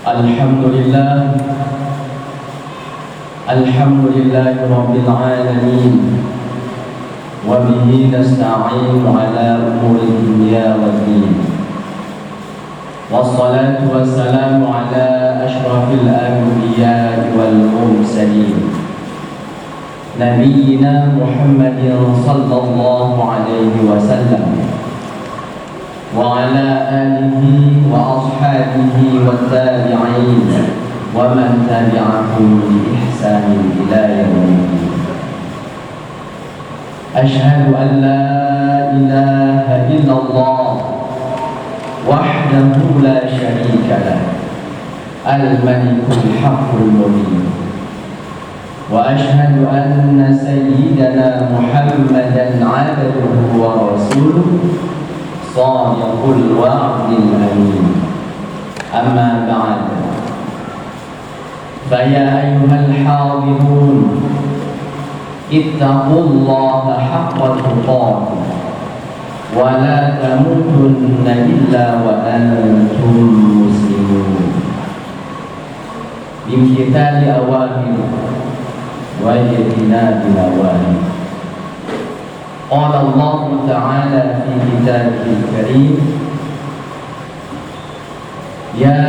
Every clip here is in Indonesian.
Alhamdulillah Rabbil Alamin. Wa bihi nasta'inu ala umuri dunya waddin. Wassalatu wassalamu ala ashrafil anbiya'i wal mursalin, Nabiyyina Muhammadin sallallahu alaihi wasallam wa ala alihi wa ashabihi wa tabi'in wa man tabi'ahum bi ihsanin ila yaumiddin. Asyhadu an la ilaha illallah wahdahu la syarika lah, al-malikul haqqul mubin. Wa asyhadu anna sayyidana Muhammadan 'abduhu wa rasuluhu Shadiqul wa'dil amin. Amma ba'd. Fa ya ayyuhal hadirun, ittaqullaha haqqa tuqatih wa la tamutunna illa wa antum muslimun. Bimtithali awamir wa ijtinabi nawahi. Qala Allah Ta'ala fi kitabihil karim, ya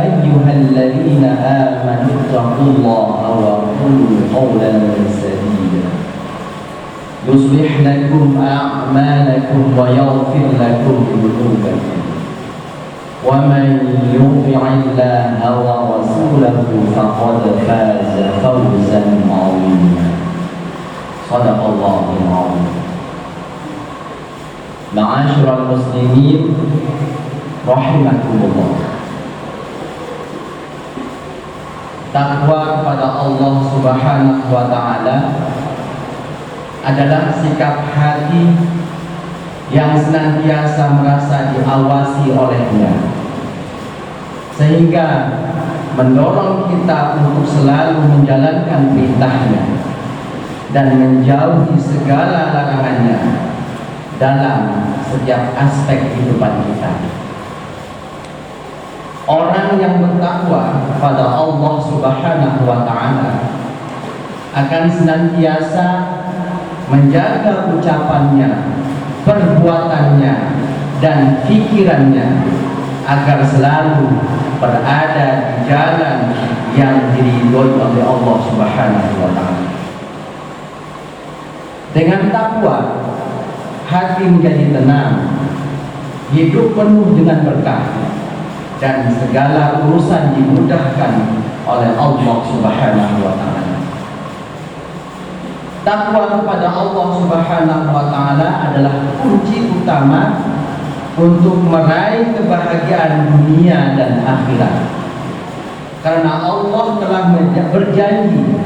ayyuhalladzina amanu ittaqullaha wa qulu qawlan sadida yuslih lakum a'malakum wa yaghfir lakum dhunubakum wa man yuti'illaha wa rasulahu faqad faza fawzan 'azima. Sadaqallahul azim. Ma'asyiral muslimin rahimakumullah. Takwa kepada Allah Subhanahu wa taala adalah sikap hati yang senantiasa merasa diawasi olehnya, sehingga mendorong kita untuk selalu menjalankan perintahnya dan menjauhi segala larangannya dalam setiap aspek kehidupan kita. Orang yang bertakwa kepada Allah Subhanahu wa taala akan senantiasa menjaga ucapannya, perbuatannya, dan pikirannya agar selalu berada di jalan yang diridhoi oleh Allah Subhanahu wa taala. Dengan takwa, hati menjadi tenang, hidup penuh dengan berkah, dan segala urusan dimudahkan oleh Allah Subhanahu wa taala. Takwa kepada Allah Subhanahu wa taala adalah kunci utama untuk meraih kebahagiaan dunia dan akhirat. Karena Allah telah berjanji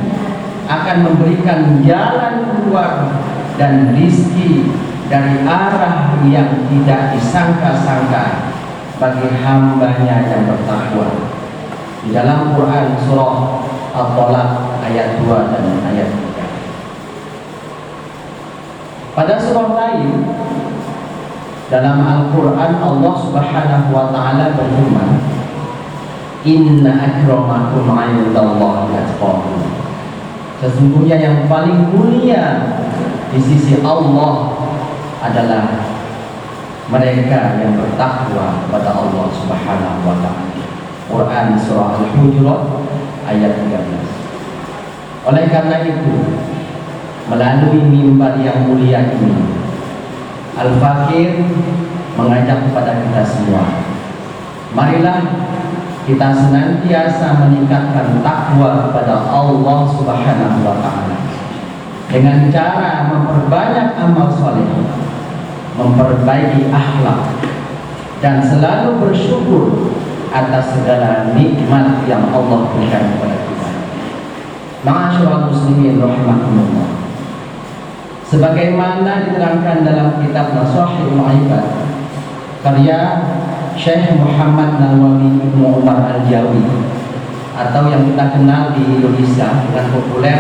akan memberikan jalan keluar dan rizki dari arah yang tidak disangka-sangka bagi hambanya yang bertakwa. Di dalam Quran surah At-Talaq ayat 2 dan ayat 3. Pada surah lain dalam Al-Quran, Allah Subhanahu wa taala berfirman, inna akramakum 'indallahi atqakum. Sesungguhnya yang paling mulia di sisi Allah adalah mereka yang bertakwa kepada Allah Subhanahu wa taala. Quran surah Al-Hujurat ayat 13. Oleh karena itu, melalui mimbar yang mulia ini, Al-Fakir mengajak kepada kita semua, marilah kita senantiasa meningkatkan takwa kepada Allah Subhanahu wa taala dengan cara memperbanyak amal saleh, memperbaiki akhlak, dan selalu bersyukur atas segala nikmat yang Allah berikan kepada kita. Ma'asyiral muslimin rahimakumullah. Sebagaimana diterangkan dalam kitab Nashihul Ibad karya Syekh Muhammad Nawawi Ibnu Umar Al-Jawi, atau yang kita kenal di Indonesia dengan populer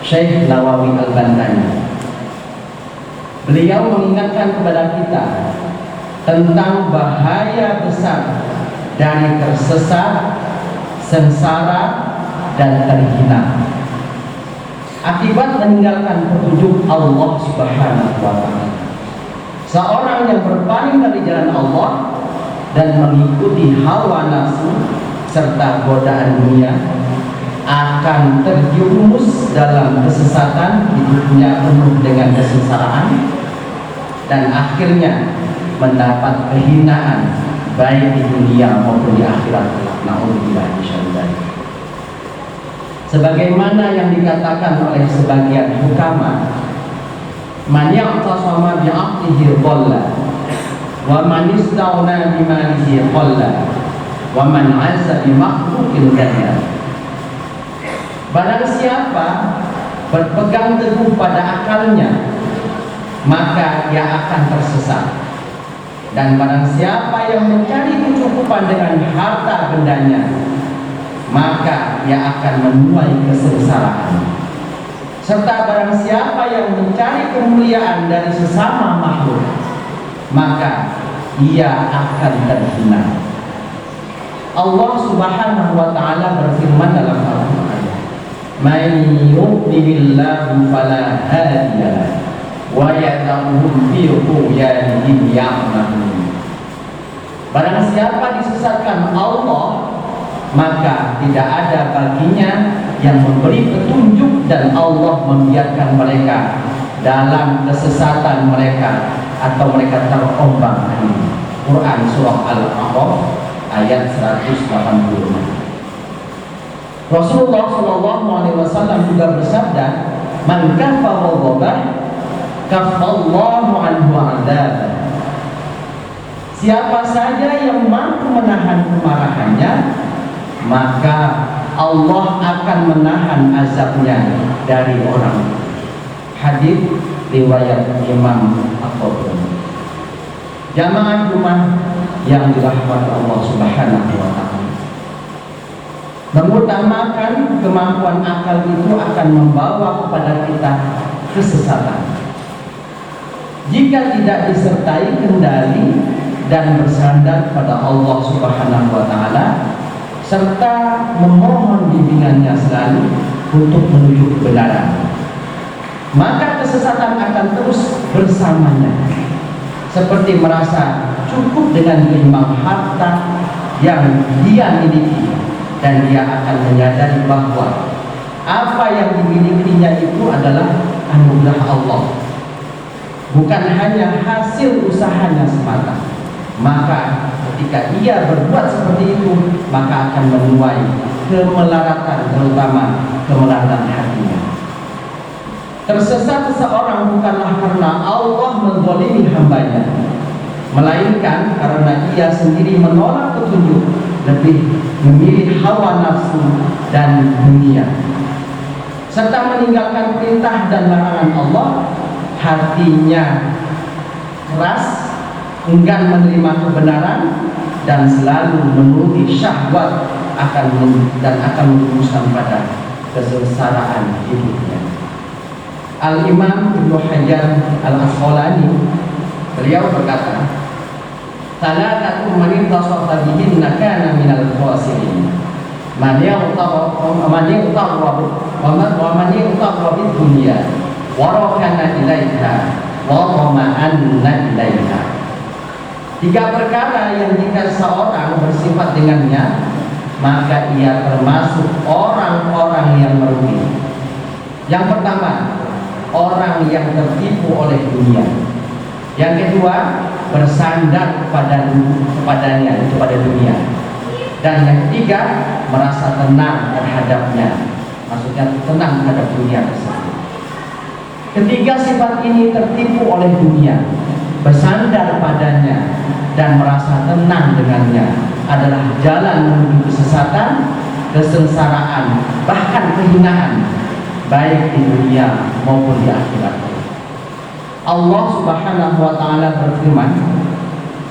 Syekh Nawawi Al-Bantani. Beliau mengingatkan kepada kita tentang bahaya besar dari tersesat, sengsara, dan terhina akibat meninggalkan petunjuk Allah Subhanahu wa Ta'ala. Seorang yang berpaling dari jalan Allah dan mengikuti hawa nafsu serta godaan dunia akan terjerumus dalam kesesatan, hidupnya penuh dengan kesengsaraan, dan akhirnya mendapat kehinaan baik di dunia maupun di akhirat. Na'udzubillah min dzalik. Sebagaimana yang dikatakan oleh sebagian hukama, man ya'tasama bi'aqlihi dhalla wa man istawna bimalihi qalla wa man 'azza bimakhluqin dhalla. Barang siapa berpegang teguh pada akalnya, maka ia akan tersesat. Dan barang siapa yang mencari kecukupan dengan harta bendanya, maka ia akan menuai kesengsaraan. Serta barang siapa yang mencari kemuliaan dari sesama makhluk, maka ia akan terhina. Allah Subhanahu wa Ta'ala berfirman dalam Al-Quran, "Man yudlilillahu fala hadiya lahu wa yad'uhum fi tughyanihim ya'mahun." Barang siapa disesatkan Allah, maka tidak ada baginya yang memberi petunjuk, dan Allah membiarkan mereka dalam kesesatan mereka atau mereka terombang-ambing. Quran surah Al-A'raf ayat 186. Rasulullah SAW juga bersabda, "Man kafara ghadab, kafallahu anhu 'adzab." Siapa saja yang mampu menahan kemarahannya, maka Allah akan menahan azabnya dari orang. Hadis riwayat Imam At-Tabrani. Jamaah Jumat yang dirahmati Allah Subhanahu wa Ta'ala, mengutamakan kemampuan akal itu akan membawa kepada kita kesesatan jika tidak disertai kendali dan bersandar pada Allah Subhanahu wa Ta'ala, serta memohon bimbingannya selalu untuk menuju kebenaran. Maka kesesatan akan terus bersamanya, seperti merasa cukup dengan keimbang harta yang dia miliki, dan dia akan menyadari bahwa apa yang dimilikinya itu adalah anugerah Allah, bukan hanya hasil usahanya semata. Maka ketika ia berbuat seperti itu, maka akan menuai kemelaratan, terutama kemelaratan hatinya. Tersesat seseorang bukanlah karena Allah menzalimi hambanya, melainkan karena ia sendiri menolak petunjuk, lebih memilih hawa nafsu dan dunia, serta meninggalkan perintah dan larangan Allah. Hatinya keras, enggan menerima kebenaran, dan selalu menuruti syahwat akan menjurumuskan pada kesengsaraan hidupnya. Al-Imam Ibnu Hajar Al-Asqalani, beliau berkata, "Salatatu man intasafa bihinna kana minal khasirin. Man yaqtarra bid-dunya wa rakana ilaiha wa tama'anna ilaiha." Tiga perkara yang jika seorang bersifat dengannya, maka ia termasuk orang-orang yang merugi. Yang pertama, orang yang tertipu oleh dunia. Yang kedua, bersandar kepadanya, kepada dunia. Dan yang ketiga, merasa tenang terhadapnya, maksudnya tenang terhadap dunia tersebut. Ketiga sifat ini tertipu oleh dunia, bersandar padanya, dan merasa tenang dengannya, adalah jalan menuju kesesatan, kesengsaraan, bahkan kehinaan, baik di dunia maupun di akhirat. Allah Subhanahu wa Ta'ala berfirman,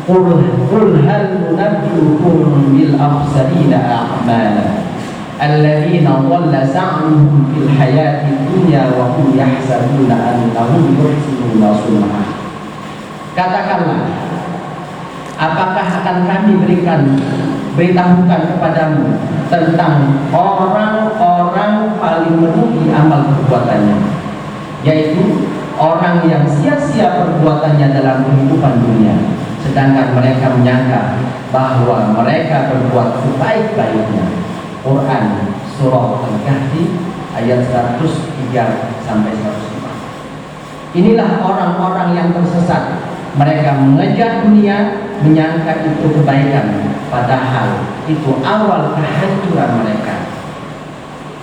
Qul hal nunabbi'ukum bil akhsarina a'mala alladzina dhalla sa'yuhum fil hayati dunya wa hum yahsabuna annahum yuhsinuna sun'a." Katakanlah, apakah akan kami berikan beritahukan kepadamu tentang orang-orang paling merugi amal perbuatannya, yaitu orang yang sia-sia perbuatannya dalam kehidupan dunia, sedangkan mereka menyangka bahwa mereka berbuat sebaik-baiknya. Quran Surah Al-Kahfi ayat 103 sampai 104. Inilah orang-orang yang tersesat. Mereka mengejar dunia, menyangka itu kebaikan, padahal itu awal kehancuran mereka.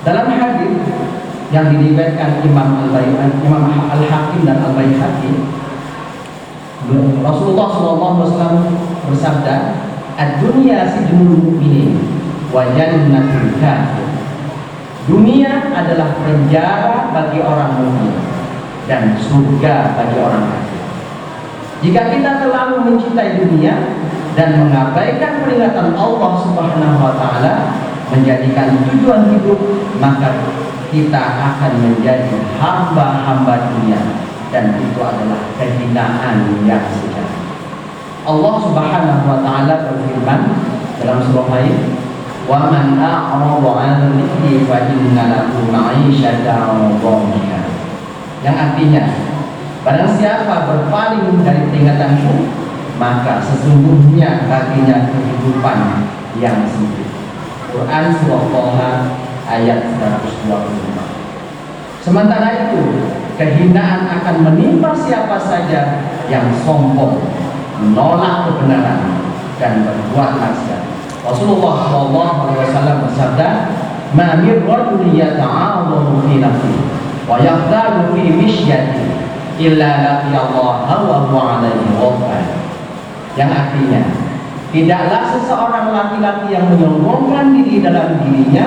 Dalam hadis yang diriwayatkan Imam Al-Hakim dan Al-Baihaqi, Rasulullah SAW bersabda, "Ad-dunya sijnul mu'minin wa jannatul kafir." Dunia adalah penjara bagi orang mukmin dan surga bagi orang kafir. Jika kita terlalu mencintai dunia dan mengabaikan peringatan Allah Subhanahu wa taala menjadikan tujuan hidup, maka kita akan menjadi hamba-hamba dunia, dan itu adalah kehinaan yang sejati. Allah Subhanahu wa taala berfirman dalam surah lain, "Wa man a'rada 'an dzikri fa inna lahu ma'isyatan dhanka." Yang artinya, barang siapa berpaling dari peringatanku, maka sesungguhnya baginya kehidupan yang sempit. Quran Surah Thaha ayat 124. Sementara itu, kehinaan akan menimpa siapa saja yang sombong, menolak kebenaran, dan berbuat maksiat. Rasulullah SAW bersabda, "Ma min rajulin yata'awwalu fi nafsihi wa yaqdaru fi mishyatihi illa laqiyallaha wa huwa 'alaihi ghadban." Yang artinya, tidaklah seseorang laki-laki yang menyombongkan diri dalam dirinya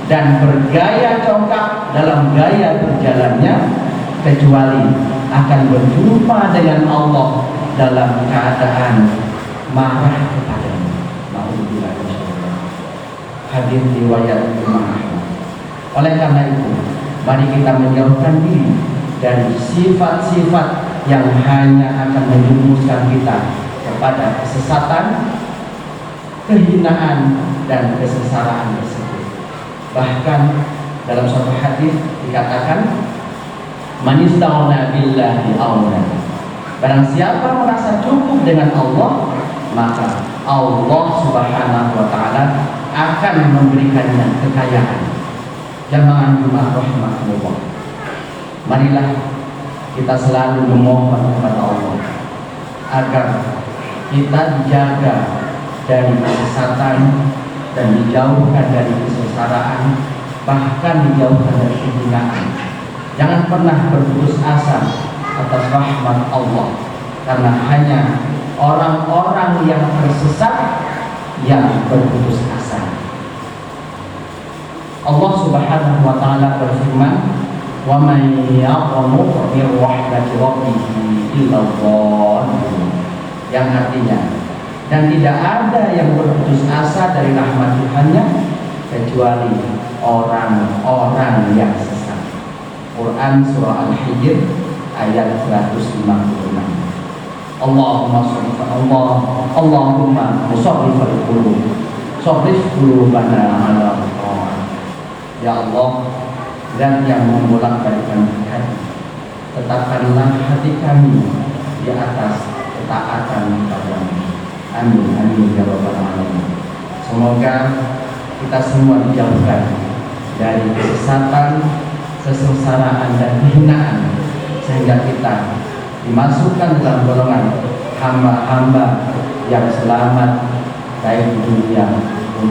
dan bergaya congkak dalam gaya berjalannya, kecuali akan berjumpa dengan Allah dalam keadaan marah kepadanya. Nauzubillah minsyaitonir rajim. Hadis riwayat Imam Ahmad. Oleh karena itu, mari kita menjauhkan diri dari sifat-sifat yang hanya akan menjumuskan kita kepada kesesatan, kehinaan, dan kesengsaraan tersebut. Bahkan dalam suatu hadis dikatakan, "Man istaghna billahi auna." Barang siapa merasa cukup dengan Allah, maka Allah Subhanahu wa taala akan memberikannya kekayaan. Jamaah Jumat rahimahullah, marilah kita selalu memohon kepada Allah agar kita dijaga dari kesesatan dan dijauhkan dari kesengsaraan, bahkan dijauhkan dari kehinaan. Jangan pernah berputus asa atas rahmat Allah, karena hanya orang-orang yang tersesat yang berputus asa. Allah Subhanahu wa taala berfirman, "Wa may yaqnut min rahmati rabbih illa dhalun." Yang artinya, dan tidak ada yang berputus asa dari rahmat Tuhannya kecuali orang-orang yang sesat. Quran Surah Al-Hijr ayat 156. Allahumma musarrifal qulub, sarrif qulubana ala ta'at. Ya Allah, dan yang membolak-balikkan hati, tetapkanlah hati kami di atas ketaatan kepadamu. Amin, amin ya rabbal alamin. Semoga kita semua dijauhkan dari kesesatan, kesengsaraan, dan kehinaan, sehingga kita dimasukkan dalam golongan hamba-hamba yang selamat baik di dunia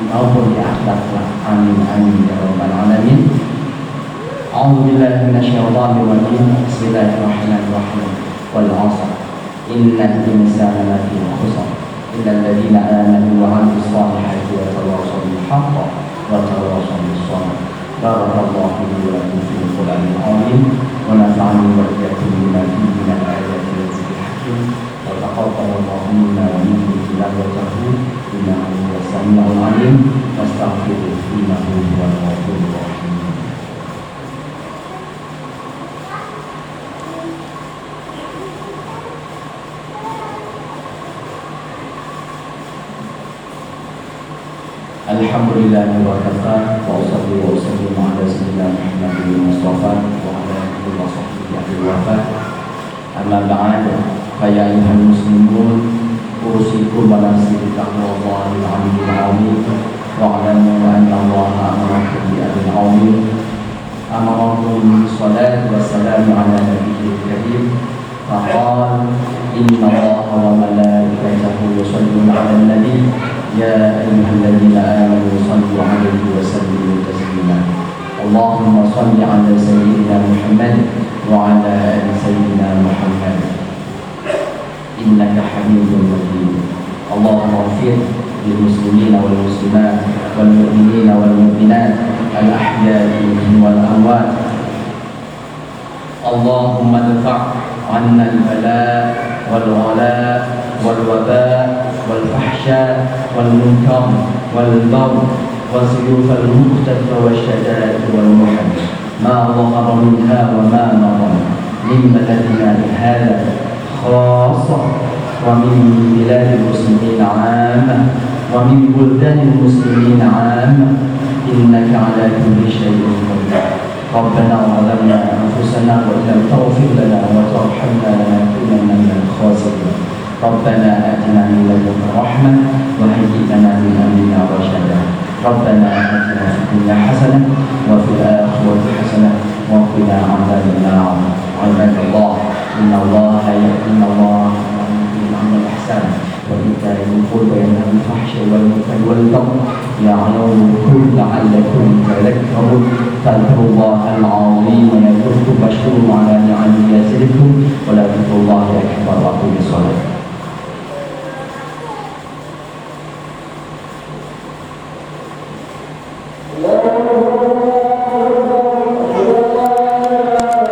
maupun di akhirat. Amin, amin ya rabbal alamin. A'udzu billahi minasyaitonir rajim. Bismillahirrahmanirrahim. Wal 'asr. Innal insana lafi khusr. Illal ladzina amanu wa 'amilus shalihati wa tawassaw bil haqqi wa tawassaw bis sabr. Barakallahu li wa lakum fil Qur'anil 'azim wa nafa'ani wa iyyakum bima fihi minal ayati wal dhikril hakim. Wa taqabbalallahu minna wa minkum tilawatahu innahu huwas samiul 'alim. Wastaghfiruhu innahu huwal ghafurur rahim. Alhamdulillah wa kafa wa usalli wa usallim ala sayyidina Muhammadin Mustafa wa ala alihi wa sahbihi wa wafa. Amma ba'd, fa ya ayyuhal muslimun usikum wa nafsi bi taqwallahi al-'aliyyil 'azim wa 'alamu anna Allaha amarakum bi amrin 'azim. Amarakum bis-salati was-salamu ala nabiyyil karim. Faqala inna Allaha wa malaikatahu yusholluna 'alan nabi ya ayyuhalladzina amanu shallu 'alaihi wa sallimu taslima. Allahumma shalli 'ala sayyidina Muhammad wa 'ala ali sayyidina Muhammad innaka Hamidum Majid. Allahumma ighfir lil muslimina wal muslimat wal mu'minina wal mu'minat al ahya'i minhum wal amwat. Allahumma dfa' 'anna al bala' wal ghala' wal waba' wal fahsya wal munkar wal bagh wa suyuf al mukhtafa wa syada'id wal muham ma dhahara minha wa ma baṭan min baladina hadha khassah wa min biladil muslimin 'ammah wa min buldanil muslimin 'ammah innaka 'ala kulli syai'in qadir. ربنا ظلمنا أنفسنا وإن لم تغفر لنا وترحمنا لنكونن من الخاسرين. ربنا آتنا من لدنك رحمة وهيئ لنا من أمرنا رشدا. ربنا آتنا في الدنيا حسنة وفي الآخرة حسنة وقنا عذاب النار. عباد الله إن الله يأمر بالإحسان وإيتاء ذي القربى وينهى عن الفحشاء والمنكر والبغي يعظكم لعلكم تذكرون. فاذكروا الله العظيم يذكركم واشكروا على نعمه يزدكم ولذكر الله أكبر.